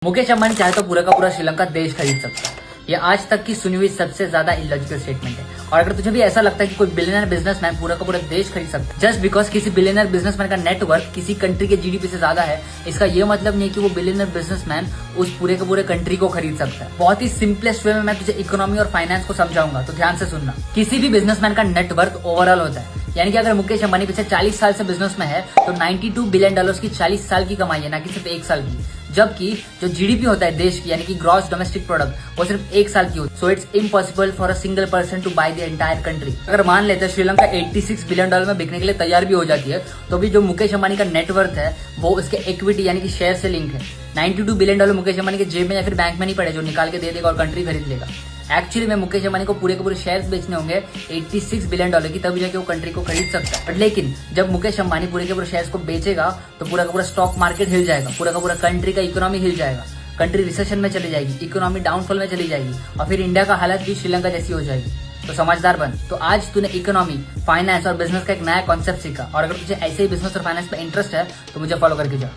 मुकेश अंबानी चाहे तो पूरा का पूरा श्रीलंका देश खरीद सकता है। ये आज तक की सुनी हुई सबसे ज्यादा इलॉजिकल स्टेटमेंट है। और अगर तुझे भी ऐसा लगता है कि कोई बिलियनर बिजनेसमैन पूरा का पूरा देश खरीद सकता है जस्ट बिकॉज किसी बिलियनर बिजनेसमैन का नेटवर्क किसी कंट्री के जीडीपी से ज्यादा है, इसका ये मतलब नहीं है कि वो बिलियनर बिजनेसमैन उस पूरे के पूरे कंट्री को खरीद सकता है। बहुत ही सिंपलेस्ट वे में मैं तुझे इकोनॉमी और फाइनेंस को समझाऊंगा, तो ध्यान से सुनना। किसी भी बिजनेसमैन का नेटवर्क ओवरऑल होता है, यानी कि अगर मुकेश अंबानी पिछले 40 साल से बिजनेस में है तो 92 बिलियन डॉलर्स की 40 साल की कमाई है, ना कि सिर्फ 1 साल की। जबकि जो जीडीपी होता है देश की, यानी कि ग्रॉस डोमेस्टिक प्रोडक्ट, वो सिर्फ 1 साल की होती है। So it's impossible for a single person to buy the entire country. अगर मान लेते हैं श्रीलंका 86 बिलियन डॉलर में बिकने के लिए तैयार भी हो जाती है, तो भी जो मुकेश अंबानी का नेटवर्थ है वो उसके इक्विटी यानी कि शेयर से लिंक है। 92 बिलियन डॉलर मुकेश अंबानी के जेब में या फिर बैंक में नहीं पड़े जो निकाल के दे देगा और कंट्री खरीद लेगा। एक्चुअली में मुकेश अंबानी को पूरे के पूरे शेयर्स बेचने होंगे 86 बिलियन डॉलर की, तभी जाके वो कंट्री को खरीद सकता है। बट लेकिन जब मुकेश अंबानी पूरे के पूरे शेयर्स को बेचेगा तो पूरा का पूरा स्टॉक मार्केट हिल जाएगा, पूरा का पूरा कंट्री का इकोनॉमी हिल जाएगा, कंट्री रिसेशन में चली जाएगी, इकोनॉमी डाउनफॉल में चली जाएगी और फिर इंडिया का हालत भी श्रीलंका जैसी हो जाएगी। तो समझदार बन। तो आज तूने इकोनॉमी, फाइनेंस और बिजनेस का एक नया कॉन्सेप्ट सीखा, और अगर तुझे ऐसे ही बिजनेस और फाइनेंस पे इंटरेस्ट है तो मुझे फॉलो करके जा।